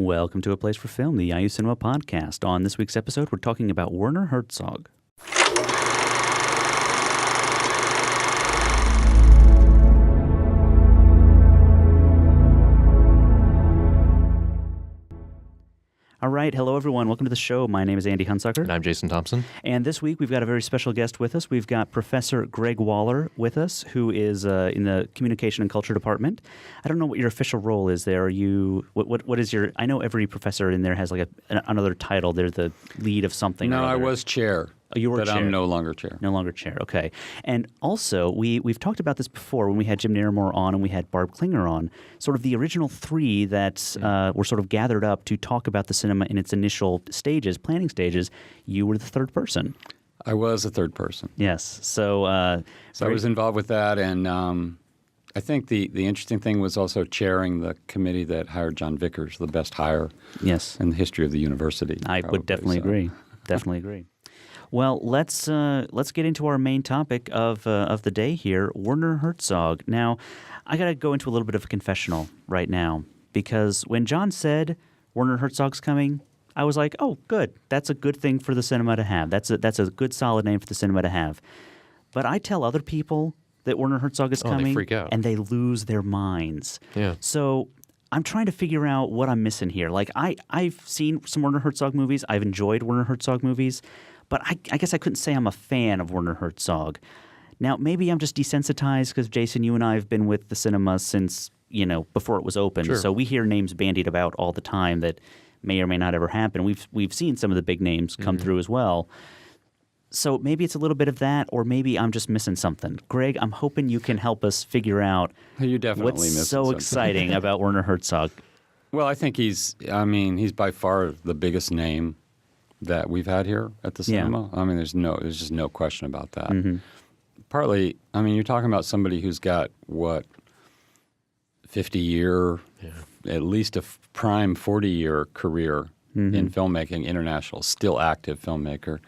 Welcome to A Place for Film, the IU Cinema podcast. On this week's episode, we're talking about Werner Herzog. All right. Hello, everyone. Welcome to the show. My name is Andy Hunsucker. And I'm Jason Thompson. And this week, we've got a very special guest with us. We've got Professor Greg Waller with us, who is in the Communication and Culture Department. I don't know what your official role is there. Are you, what is your, I know every professor in there has like another title. They're the lead of something. No, I was chair. Oh, you were but chair. I'm no longer chair. No longer chair. Okay. And also, we've talked about this before when we had Jim Naramore on and we had Barb Klinger on, sort of the original three that were sort of gathered up to talk about the cinema in its initial stages, planning stages. You were the third person. I was a third person. Yes. So I was involved with that, and I think the interesting thing was also chairing the committee that hired John Vickers, the best hire in the history of the university. I would definitely agree. Definitely agree. Well, let's get into our main topic of the day here, Werner Herzog. Now, I got to go into a little bit of a confessional right now, because when John said Werner Herzog's coming, I was like, oh, good. That's a good thing for the cinema to have. That's a good, solid name for the cinema to have. But I tell other people that Werner Herzog is coming, they freak out. And they lose their minds. Yeah. So I'm trying to figure out what I'm missing here. Like, I've seen some Werner Herzog movies. I've enjoyed Werner Herzog movies. But I guess I couldn't say I'm a fan of Werner Herzog. Now, maybe I'm just desensitized because, Jason, you and I have been with the cinema since, before it was open. Sure. So we hear names bandied about all the time that may or may not ever happen. We've seen some of the big names come through as well. So maybe it's a little bit of that, or maybe I'm just missing something. Greg, I'm hoping you can help us figure out what's so exciting about Werner Herzog. Well, I think he's by far the biggest name that we've had here at the cinema. I mean, there's just no question about that. Mm-hmm. Partly, I mean, you're talking about somebody who's got 50-year, at least a prime 40-year career in filmmaking, international, still active filmmaker,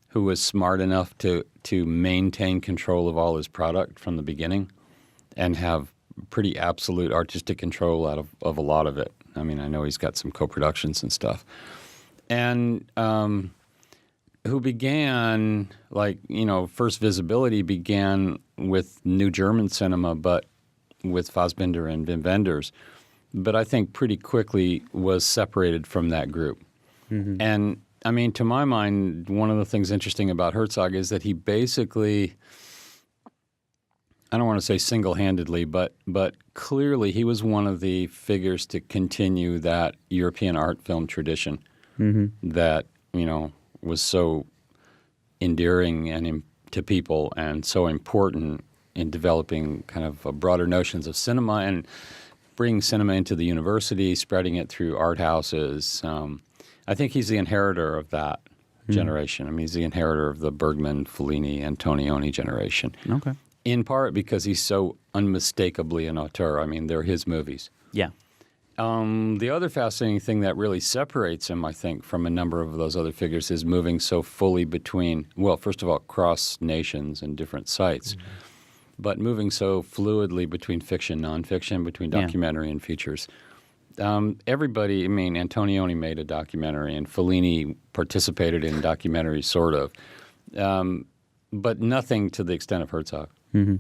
who was smart enough to maintain control of all his product from the beginning and have pretty absolute artistic control out of a lot of it. I mean, I know he's got some co-productions and stuff. And who began, first visibility began with New German cinema, but with Fassbinder and Wim Wenders. But I think pretty quickly was separated from that group. Mm-hmm. And, I mean, to my mind, one of the things interesting about Herzog is that he basically, I don't want to say single-handedly, but clearly he was one of the figures to continue that European art film tradition. That, was so endearing to people and so important in developing kind of broader notions of cinema and bringing cinema into the university, spreading it through art houses. I think he's the inheritor of that generation. I mean, he's the inheritor of the Bergman, Fellini, Antonioni generation. Okay. In part because he's so unmistakably an auteur. I mean, they're his movies. Yeah. The other fascinating thing that really separates him, I think, from a number of those other figures is moving so fully between, well, first of all, cross nations and different sites, but moving so fluidly between fiction, nonfiction, between documentary and features. Everybody, I mean, Antonioni made a documentary and Fellini participated in documentaries, sort of, but nothing to the extent of Herzog. Mm-hmm.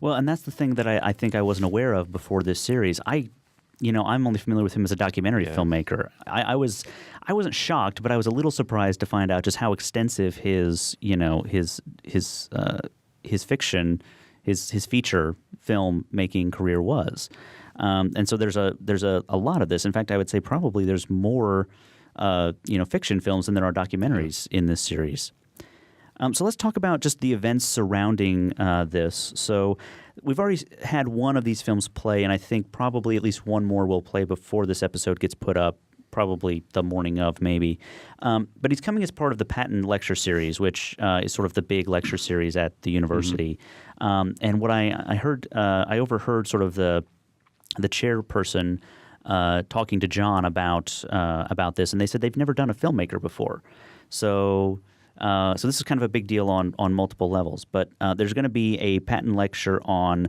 Well, and that's the thing that I think I wasn't aware of before this series. I'm only familiar with him as a documentary filmmaker. I wasn't shocked, but I was a little surprised to find out just how extensive his fiction, his feature film making career was. And so there's a lot of this. In fact, I would say probably there's more fiction films than there are documentaries in this series. So let's talk about just the events surrounding this. So we've already had one of these films play, and I think probably at least one more will play before this episode gets put up, probably the morning of maybe. But he's coming as part of the Patton Lecture Series, which is sort of the big lecture series at the university. And what I heard, I overheard sort of the chairperson talking to John about this, and they said they've never done a filmmaker before. So this is kind of a big deal on multiple levels. But there's going to be a Patton lecture on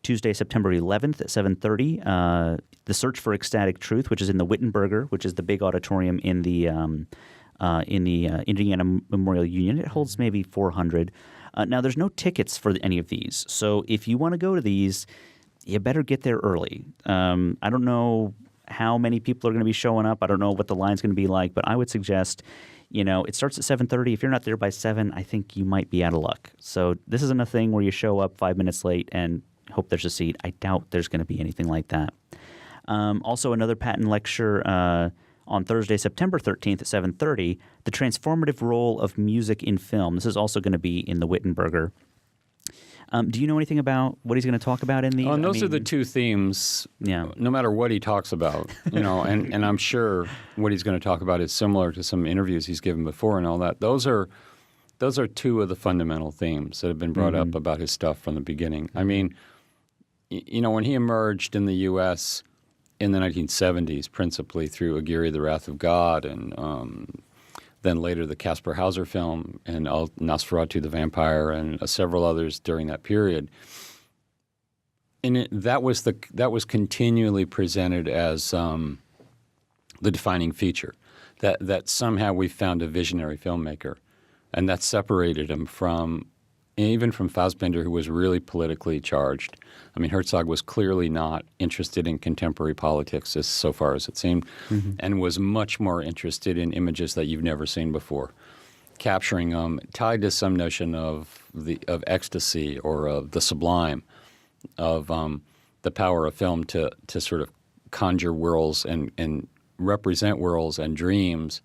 Tuesday, September 11th at 7:30. The Search for Ecstatic Truth, which is in the Wittenberger, which is the big auditorium in the Indiana Memorial Union. It holds maybe 400. Now, there's no tickets for any of these, so if you want to go to these, you better get there early. I don't know how many people are going to be showing up. I don't know what the line's going to be like, but I would suggest, it starts at 7:30. If you're not there by 7, I think you might be out of luck. So this isn't a thing where you show up 5 minutes late and hope there's a seat. I doubt there's going to be anything like that. Also, another patent lecture on Thursday, September 13th at 7:30, The Transformative Role of Music in Film. This is also going to be in the Wittenberger. Do you know anything about what he's going to talk about in these? Those are the two themes. Yeah. No matter what he talks about, and I'm sure what he's going to talk about is similar to some interviews he's given before and all that. Those are two of the fundamental themes that have been brought up about his stuff from the beginning. I mean, when he emerged in the U.S. in the 1970s, principally through Aguirre, The Wrath of God, and then later the Kaspar Hauser film and Nosferatu the Vampire and several others during that period. And that was continually presented as the defining feature, that somehow we found a visionary filmmaker, and that separated him from Fassbinder, who was really politically charged. I mean, Herzog was clearly not interested in contemporary politics, so far as it seemed, and was much more interested in images that you've never seen before, capturing them, tied to some notion of ecstasy or of the sublime, of the power of film to sort of conjure worlds and represent worlds and dreams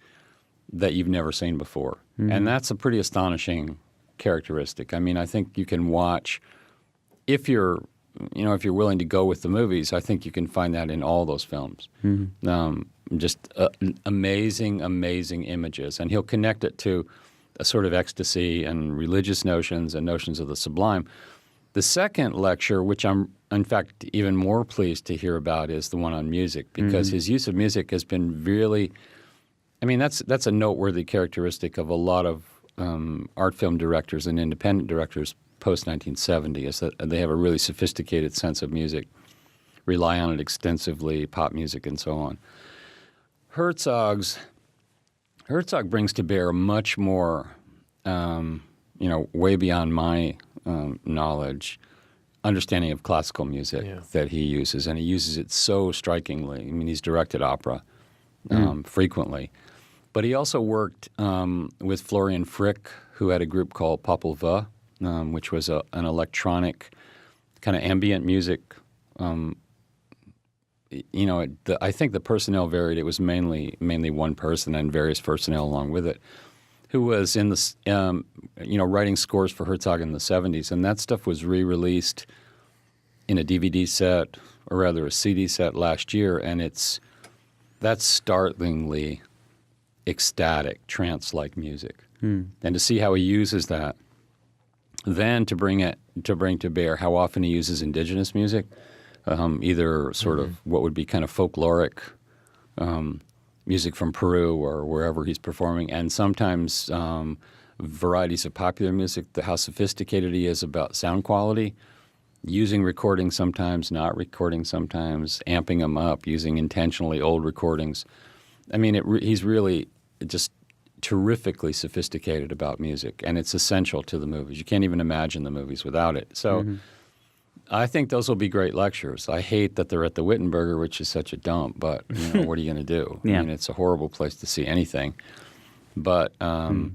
that you've never seen before. And that's a pretty astonishing characteristic. I mean, I think you can watch, if you're willing to go with the movies, I think you can find that in all those films. Just amazing images. And he'll connect it to a sort of ecstasy and religious notions and notions of the sublime. The second lecture, which I'm, in fact, even more pleased to hear about, is the one on music, because his use of music has been really, I mean, that's a noteworthy characteristic of a lot of art film directors and independent directors post-1970, is that they have a really sophisticated sense of music, rely on it extensively, pop music and so on. Herzog brings to bear much more, way beyond my knowledge, understanding of classical music that he uses, and he uses it so strikingly. I mean, he's directed opera frequently. But he also worked with Florian Frick, who had a group called Popol Vuh, which was an electronic kind of ambient music. I think the personnel varied. It was mainly one person and various personnel along with it, who was in the writing scores for Herzog in the 70s, and that stuff was re-released in a DVD set, or rather a CD set, last year, and that's startlingly ecstatic, trance-like music. And to see how he uses that, then to bring to bear how often he uses indigenous music, either sort of what would be kind of folkloric music from Peru or wherever he's performing, and sometimes varieties of popular music, how sophisticated he is about sound quality, using recordings sometimes, not recording sometimes, amping them up, using intentionally old recordings. I mean, he's really just terrifically sophisticated about music, and it's essential to the movies. You can't even imagine the movies without it. So I think those will be great lectures. I hate that they're at the Wittenberger, which is such a dump, but what are you going to do? I mean, it's a horrible place to see anything. But better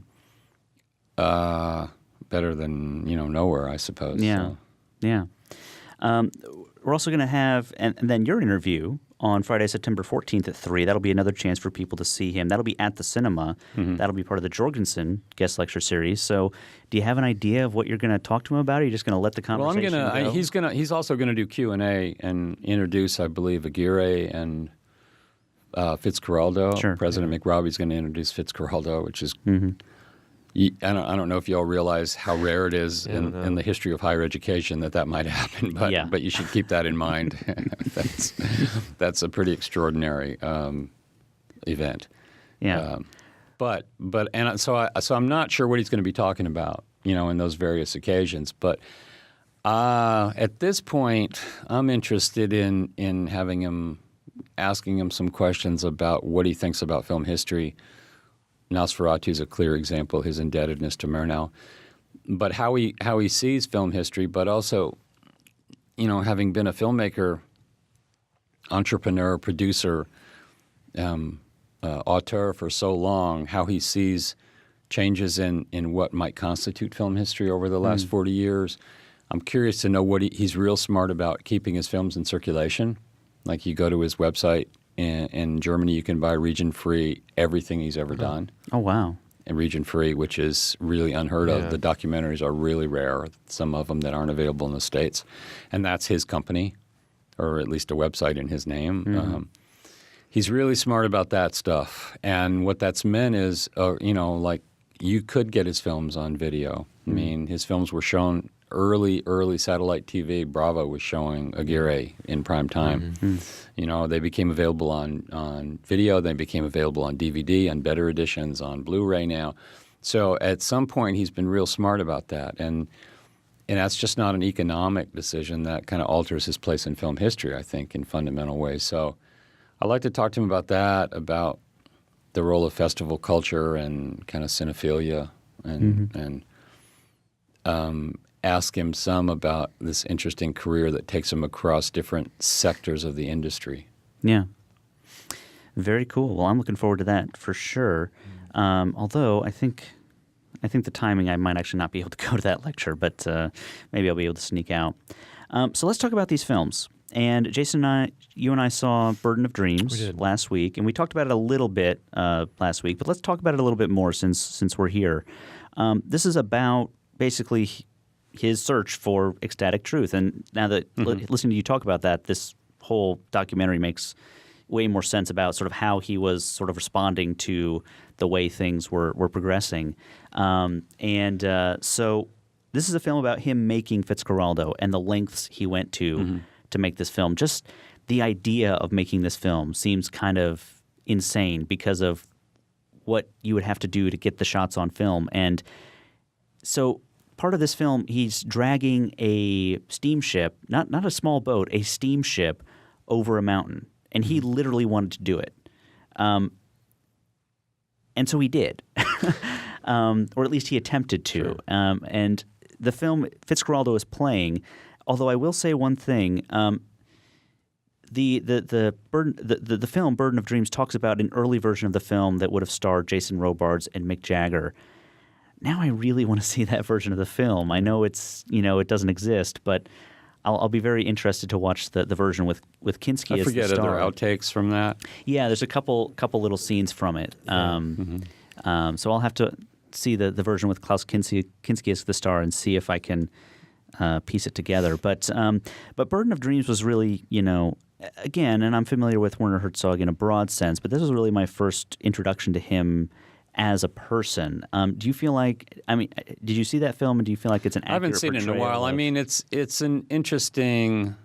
than, nowhere, I suppose. Yeah, so. yeah. We're also going to have, and then your interview on Friday, September 14th at 3. That'll be another chance for people to see him. That'll be at the cinema. That'll be part of the Jorgensen guest lecture series. So do you have an idea of what you're going to talk to him about? Or are you just going to let the conversation go? He's also going to do Q&A and introduce, I believe, Aguirre and Fitzcarraldo. Sure. President McRobbie's going to introduce Fitzcarraldo, which is I don't know if you all realize how rare it is in the history of higher education that might happen, but you should keep that in mind. That's a pretty extraordinary event. Yeah. So I'm not sure what he's going to be talking about, in those various occasions. But At this point, I'm interested in having him, asking him some questions about what he thinks about film history. Nosferatu is a clear example, his indebtedness to Murnau. But how he sees film history, but also, having been a filmmaker, entrepreneur, producer, auteur for so long, how he sees changes in what might constitute film history over the last 40 years. I'm curious to know what he's real smart about keeping his films in circulation. Like, you go to his website in Germany, you can buy region-free everything he's ever done. Oh, wow. And region-free, which is really unheard of. The documentaries are really rare, some of them that aren't available in the States. And that's his company, or at least a website in his name. He's really smart about that stuff. And what that's meant is, like, you could get his films on video. I mean, his films were shown early satellite TV. Bravo was showing Aguirre in prime time. They became available on video. They became available on DVD, on better editions, on Blu-ray now. So at some point, he's been real smart about that. And that's just not an economic decision. That kind of alters his place in film history, I think, in fundamental ways. So I'd like to talk to him about that, about the role of festival culture and kind of cinephilia, and ask him some about this interesting career that takes him across different sectors of the industry. Yeah. Very cool. Well, I'm looking forward to that for sure. Although I think the timing, I might actually not be able to go to that lecture, but maybe I'll be able to sneak out. So let's talk about these films. And Jason you and I saw Burden of Dreams last week, and we talked about it a little bit last week, but let's talk about it a little bit more since we're here. This is about basically his search for ecstatic truth. And now that listening to you talk about that, this whole documentary makes way more sense about sort of how he was sort of responding to the way things were progressing. So this is a film about him making Fitzcarraldo and the lengths he went to make this film. Just the idea of making this film seems kind of insane because of what you would have to do to get the shots on film. And so part of this film, he's dragging a steamship, not a small boat, a steamship over a mountain. And he literally wanted to do it. And so he did. Or at least he attempted to. Sure. And the film Fitzcarraldo is playing, although I will say one thing. The film Burden of Dreams talks about an early version of the film that would have starred Jason Robards and Mick Jagger. Now I really want to see that version of the film. I know it doesn't exist, but I'll be very interested to watch the version with Kinski as the star. I forget, are there outtakes from that? Yeah, there's a couple little scenes from it. So I'll have to see the version with Klaus Kinski as the star and see if I can piece it together. But Burden of Dreams was really, again, and I'm familiar with Werner Herzog in a broad sense, but this was really my first introduction to him as a person. Do you feel like, did you see that film, and do you feel like it's an accurate I haven't seen it in a while. I mean, it's an interesting,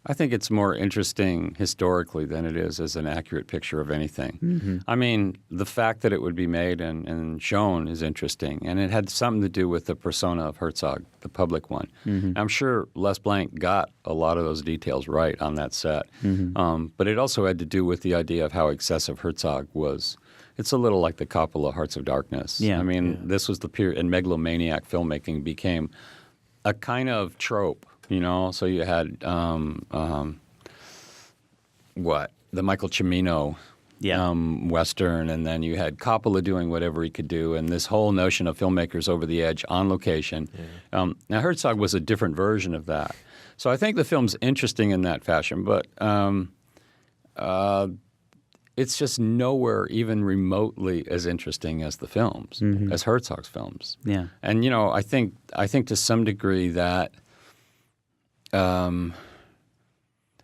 I think it's more interesting historically than it is as an accurate picture of anything. I mean, the fact that it would be made and shown is interesting, and it had something to do with the persona of Herzog, the public one. I'm sure Les Blank got a lot of those details right on that set, but it also had to do with the idea of how excessive Herzog was. It's a little like the Coppola Hearts of Darkness. Yeah, this was the period, and megalomaniac filmmaking became a kind of trope, So you had the Michael Cimino Western, and then you had Coppola doing whatever he could do, and this whole notion of filmmakers over the edge on location. Now Herzog was a different version of that. So I think the film's interesting in that fashion, but it's just nowhere even remotely as interesting as the films, as Herzog's films. Yeah. And, I think to some degree that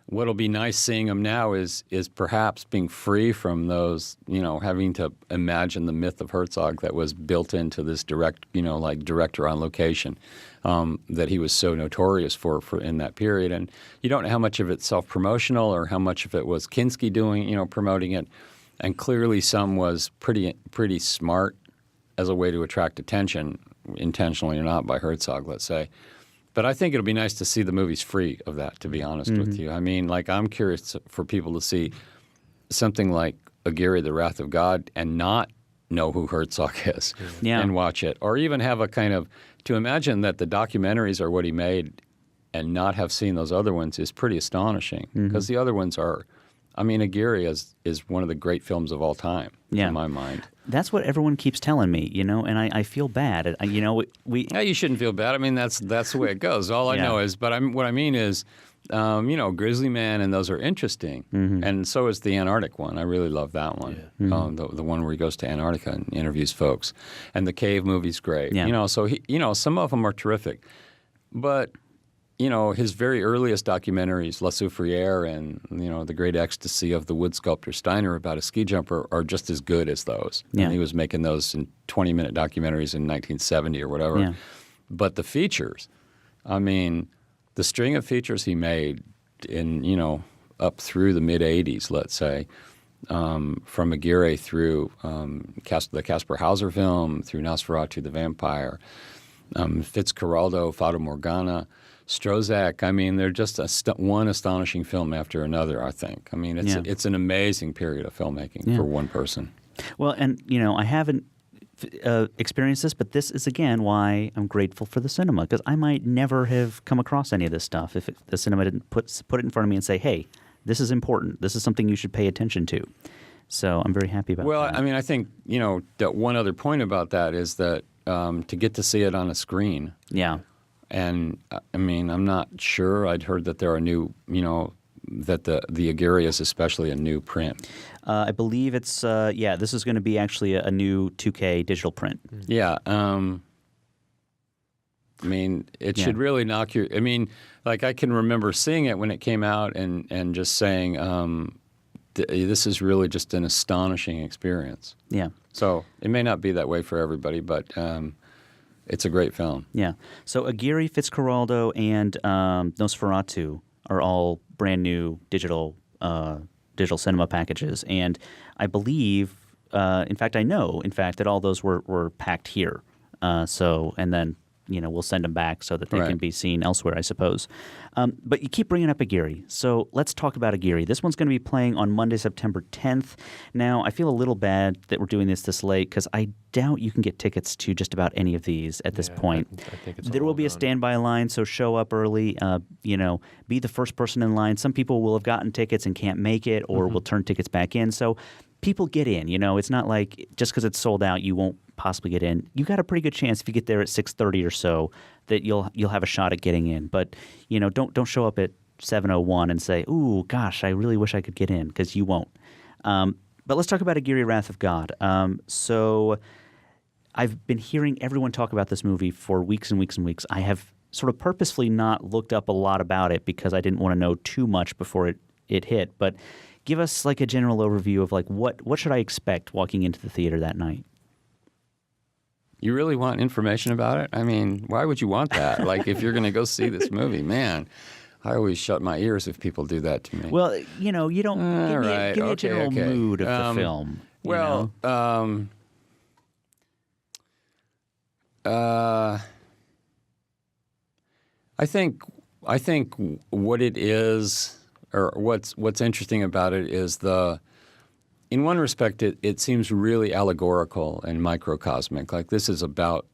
what'll be nice seeing them now is perhaps being free from those, having to imagine the myth of Herzog that was built into this director on location that he was so notorious for in that period. And you don't know how much of it's self-promotional or how much of it was Kinski doing, promoting it. And clearly some was pretty smart as a way to attract attention, intentionally or not, by Herzog, let's say. But I think it'll be nice to see the movies free of that, to be honest with you. I mean, like, I'm curious for people to see something like Aguirre, The Wrath of God, and not know who Herzog is and watch it. Or even have a kind of, to imagine that the documentaries are what he made and not have seen those other ones is pretty astonishing. Because the other ones are, I mean, Aguirre is one of the great films of all time, in my mind. That's what everyone keeps telling me, you know, and I feel bad. You know, Yeah, you shouldn't feel bad. I mean, that's the way it goes. All I know is, but what I mean is, you know, Grizzly Man and those are interesting, and so is the Antarctic one. I really love that one, the one where he goes to Antarctica and interviews folks, and the cave movie's great. You know, so some of them are terrific, but you know, his very earliest documentaries, La Soufriere and, you know, The Great Ecstasy of the Wood Sculptor Steiner about a ski jumper are just as good as those. Yeah. And he was making those in 20-minute documentaries in 1970 or whatever. Yeah. But the features, I mean, the string of features he made in, you know, up through the mid-'80s, let's say, from Aguirre through the Kaspar Hauser film, through Nosferatu the Vampire, Fitzcarraldo, Fata Morgana, Strozak, I mean, they're just one astonishing film after another, I think. I mean, it's an amazing period of filmmaking for one person. Well, and, you know, I haven't experienced this, but this is, again, why I'm grateful for the cinema, because I might never have come across any of this stuff if the cinema didn't put it in front of me and say, hey, this is important. This is something you should pay attention to. So I'm very happy about that. Well, I mean, I think, you know, that one other point about that is that to get to see it on a screen. Yeah. And, I mean, I'm not sure. I'd heard that there are new, you know, that the Aguirre is especially a new print. I believe it's, this is going to be actually a new 2K digital print. Yeah. I mean, it should really knock you. I mean, like, I can remember seeing it when it came out and just saying, this is really just an astonishing experience. Yeah. So it may not be that way for everybody, but it's a great film. Yeah. So Aguirre, Fitzcarraldo, and Nosferatu are all brand new digital cinema packages, and I believe, in fact, that all those were packed here. And then, you know, we'll send them back so that they can be seen elsewhere, I suppose. But you keep bringing up Aguirre, so let's talk about Aguirre. This one's going to be playing on Monday, September 10th. Now, I feel a little bad that we're doing this late because I doubt you can get tickets to just about any of these at this point. I think it's there will be a standby line, so show up early. You know, be the first person in line. Some people will have gotten tickets and can't make it, or will turn tickets back in. So people get in. You know, it's not like just because it's sold out, you won't possibly get in. You got a pretty good chance if you get there at 6:30 or so that you'll have a shot at getting in. But you know, don't show up at 7:01 and say, "Ooh, gosh, I really wish I could get in," because you won't. But let's talk about Aguirre, Wrath of God. So I've been hearing everyone talk about this movie for weeks and weeks and weeks. I have sort of purposefully not looked up a lot about it because I didn't want to know too much before it hit. But give us like a general overview of like what should I expect walking into the theater that night? You really want information about it? I mean, why would you want that? Like, if you're going to go see this movie, man, I always shut my ears if people do that to me. Well, you know, you don't give me a general mood of the film. Well, I think what it is, or what's interesting about it is in one respect, it seems really allegorical and microcosmic. Like this is about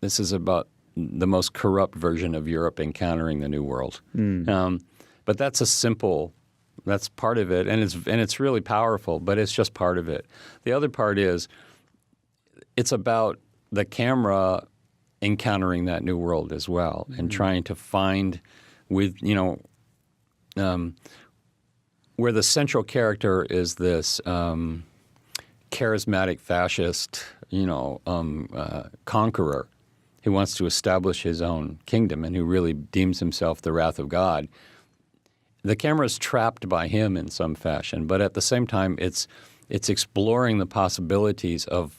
the most corrupt version of Europe encountering the New World. But that's part of it, and it's really powerful. But it's just part of it. The other part is it's about the camera encountering that new world as well, and trying to find where the central character is this charismatic fascist, conqueror who wants to establish his own kingdom and who really deems himself the wrath of God. The camera is trapped by him in some fashion, but at the same time, it's exploring the possibilities of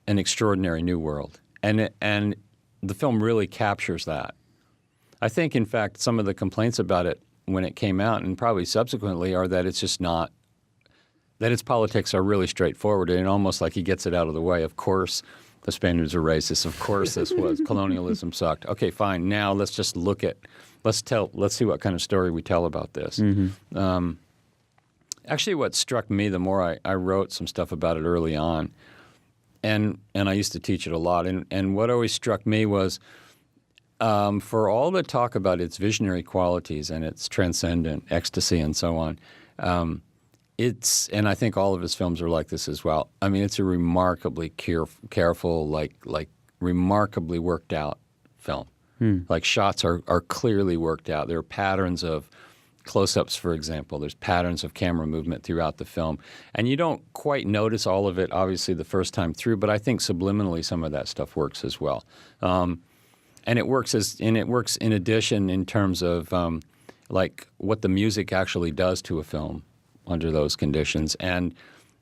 an extraordinary new world, and the film really captures that. I think, in fact, some of the complaints about it when it came out, and probably subsequently, are that it's just not, that its politics are really straightforward, and almost like he gets it out of the way. Of course, the Spaniards are racist. Of course this was. Colonialism sucked. Okay, fine. Now let's just let's see what kind of story we tell about this. Actually, what struck me, the more I wrote some stuff about it early on, and I used to teach it a lot, and what always struck me was for all the talk about its visionary qualities and its transcendent ecstasy and so on, and I think all of his films are like this as well. I mean, it's a remarkably careful, like remarkably worked out film. Like shots are clearly worked out. There are patterns of close-ups, for example. There's patterns of camera movement throughout the film. And you don't quite notice all of it, obviously, the first time through, but I think subliminally some of that stuff works as well. And it works in addition in terms of like what the music actually does to a film under those conditions and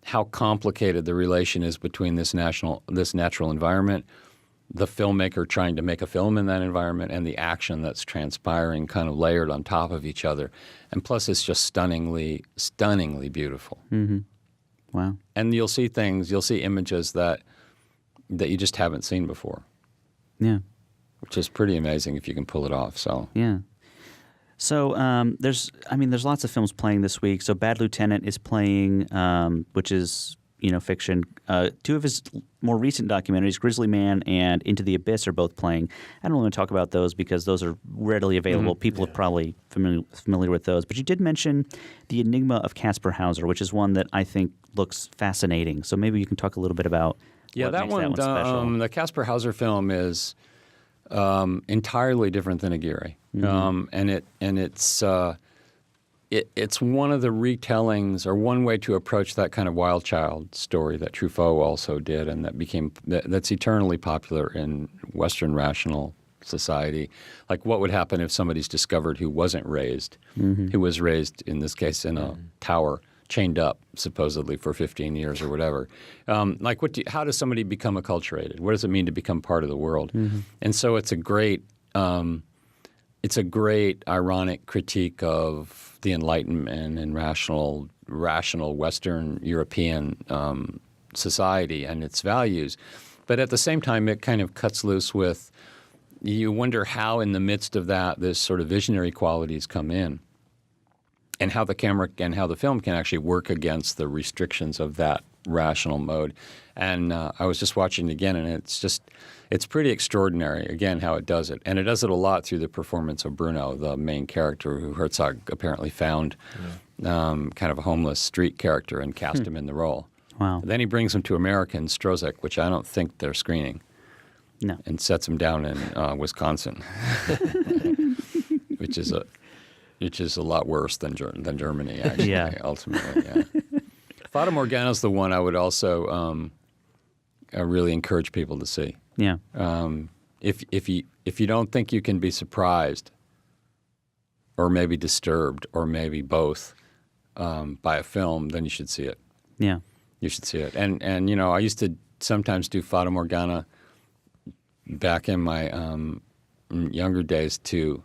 how complicated the relation is between this natural environment, the filmmaker trying to make a film in that environment, and the action that's transpiring kind of layered on top of each other. And plus it's just stunningly beautiful. Wow. And you'll see images that you just haven't seen before. Yeah. Which is pretty amazing if you can pull it off. So yeah. So there's lots of films playing this week. So Bad Lieutenant is playing, which is fiction. Two of his more recent documentaries, Grizzly Man and Into the Abyss, are both playing. I don't want to talk about those because those are readily available. People are probably familiar with those. But you did mention The Enigma of Kaspar Hauser, which is one that I think looks fascinating. So maybe you can talk a little bit about what makes that one special. The Kaspar Hauser film is entirely different than Aguirre. It's one of the retellings, or one way to approach that kind of wild child story that Truffaut also did, and that's eternally popular in Western rational society. Like, what would happen if somebody's discovered who wasn't raised, who was raised, in this case, in a tower, chained up supposedly for 15 years or whatever. How does somebody become acculturated? What does it mean to become part of the world? And so it's a great ironic critique of the Enlightenment and rational Western European society and its values. But at the same time, it kind of cuts loose with, you wonder how in the midst of that, this sort of visionary qualities come in, and how the camera and how the film can actually work against the restrictions of that rational mode. And I was just watching it again, and it's pretty extraordinary, again, how it does it. And it does it a lot through the performance of Bruno, the main character, who Herzog apparently found kind of a homeless street character and cast him in the role. Wow. Then he brings him to America in Strozek, which I don't think they're screening. No. And sets him down in Wisconsin, which is a lot worse than Germany, actually, ultimately. Yeah. Fata Morgana's the one I would also really encourage people to see. Yeah. If you don't think you can be surprised, or maybe disturbed, or maybe both, by a film, then you should see it. Yeah. You should see it. And I used to sometimes do Fata Morgana back in my younger days too.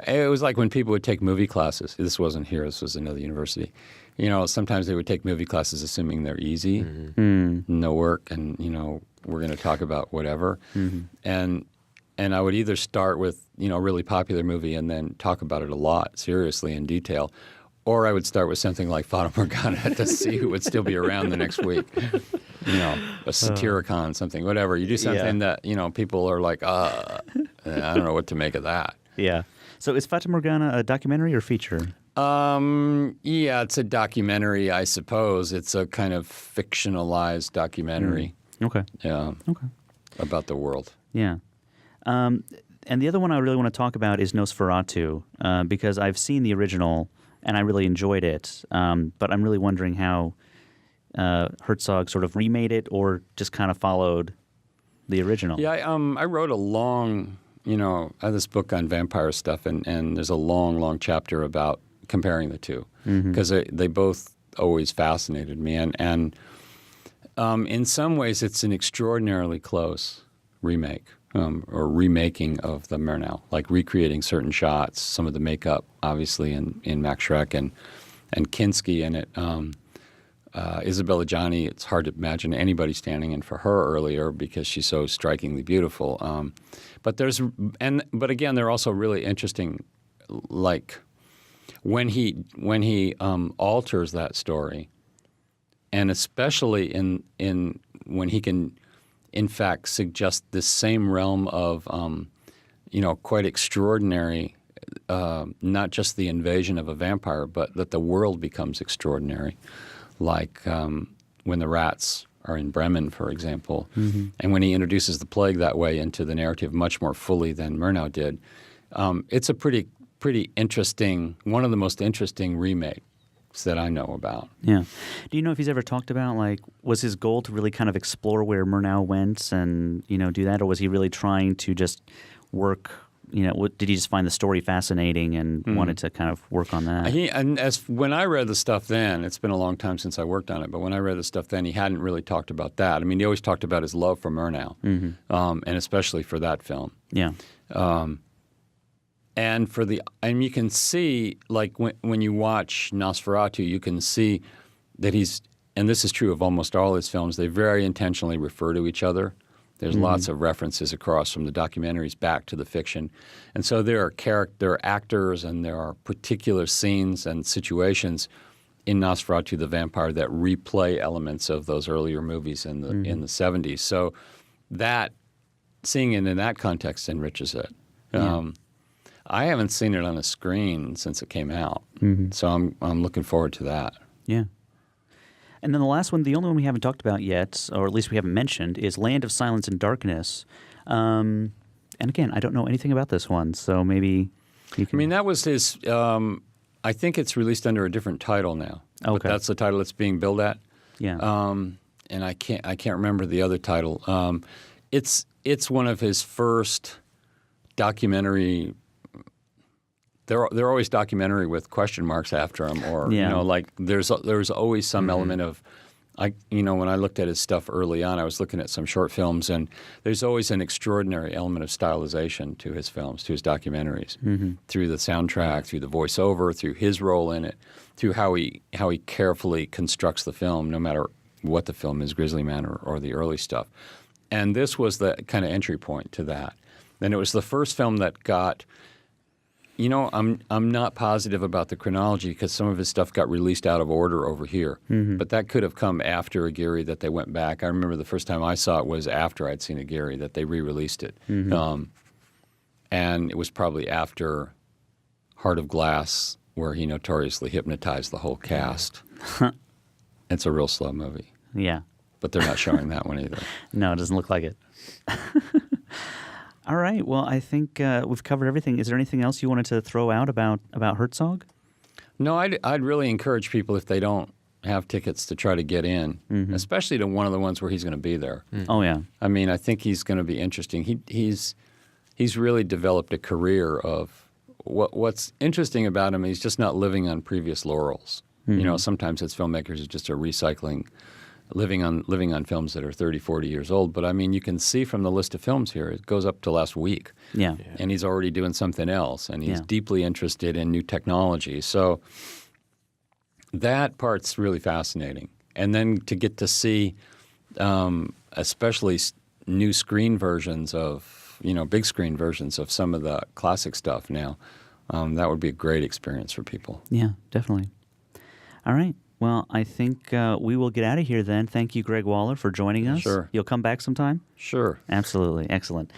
It was like when people would take movie classes. This wasn't here. This was another university. Sometimes they would take movie classes assuming they're easy, no work, and, we're going to talk about whatever. And I would either start with, a really popular movie and then talk about it a lot, seriously, in detail, or I would start with something like Fata Morgana to see who would still be around the next week. A Satyricon, something, whatever. You do something that, people are like, I don't know what to make of that. Yeah. So is Fata Morgana a documentary or feature? Yeah, it's a documentary, I suppose. It's a kind of fictionalized documentary. Okay. Yeah. Okay. About the world. Yeah. And the other one I really want to talk about is Nosferatu, because I've seen the original and I really enjoyed it. But I'm really wondering how Herzog sort of remade it or just kind of followed the original. Yeah, I wrote a long, I have this book on vampire stuff, and there's a long chapter about comparing the two, because they both always fascinated me. And in some ways, it's an extraordinarily close remake or remaking of the Murnau, like recreating certain shots, some of the makeup, obviously, in Max Schreck and Kinski in it. Isabella Gianni, it's hard to imagine anybody standing in for her earlier because she's so strikingly beautiful. But again, they're also really interesting, like when he alters that story, and especially in when he can, in fact, suggest this same realm of quite extraordinary. Not just the invasion of a vampire, but that the world becomes extraordinary, like when the rats are in Bremen, for example, and when he introduces the plague that way into the narrative much more fully than Murnau did. It's a pretty interesting, one of the most interesting remakes that I know about. Yeah. Do you know if he's ever talked about, like, was his goal to really kind of explore where Murnau went and, do that, or was he really trying to just work? Did he just find the story fascinating and wanted to kind of work on that? When I read the stuff then, it's been a long time since I worked on it, but when I read the stuff then, he hadn't really talked about that. I mean, he always talked about his love for Murnau, and especially for that film. Yeah. And you can see, like when you watch Nosferatu, you can see that and this is true of almost all his films, they very intentionally refer to each other. There's lots of references across from the documentaries back to the fiction. And so there are actors and there are particular scenes and situations in Nosferatu the Vampire that replay elements of those earlier movies in the 70s. So that, seeing it in that context enriches it. I haven't seen it on a screen since it came out. So I'm looking forward to that. Yeah. And then the last one, the only one we haven't talked about yet, or at least we haven't mentioned, is Land of Silence and Darkness. And again, I don't know anything about this one, so maybe you can... I mean, that was his... I think it's released under a different title now. Okay. But that's the title it's being billed at. Yeah. And I can't remember the other title. It's one of his first documentary... They're always documentary with question marks after them, or like there's always some element of, when I looked at his stuff early on, I was looking at some short films, and there's always an extraordinary element of stylization to his films, to his documentaries, through the soundtrack, through the voiceover, through his role in it, through how he carefully constructs the film, no matter what the film is, Grizzly Man or the early stuff. And this was the kind of entry point to that. And it was the first film that got. I'm not positive about the chronology because some of his stuff got released out of order over here. But that could have come after Aguirre, that they went back. I remember the first time I saw it was after I'd seen Aguirre, that they re-released it. And it was probably after Heart of Glass, where he notoriously hypnotized the whole cast. It's a real slow movie. Yeah. But they're not showing that one either. No, it doesn't look like it. All right. Well, I think we've covered everything. Is there anything else you wanted to throw out about Herzog? No, I'd really encourage people, if they don't have tickets, to try to get in, especially to one of the ones where he's going to be there. Oh, yeah. I mean, I think he's going to be interesting. He's really developed a career of what's interesting about him. He's just not living on previous laurels. Sometimes it's filmmakers who just are recycling. Living on films that are 30, 40 years old. But, I mean, you can see from the list of films here, it goes up to last week. Yeah. And he's already doing something else, and he's deeply interested in new technology. So that part's really fascinating. And then to get to see especially new screen versions of, big screen versions of some of the classic stuff now, that would be a great experience for people. Yeah, definitely. All right. Well, I think we will get out of here then. Thank you, Greg Waller, for joining us. Sure. You'll come back sometime? Sure. Absolutely. Excellent.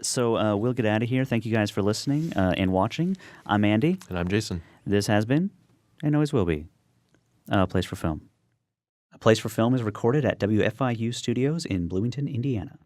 So we'll get out of here. Thank you guys for listening and watching. I'm Andy. And I'm Jason. This has been, and always will be, A Place for Film. A Place for Film is recorded at WFIU Studios in Bloomington, Indiana.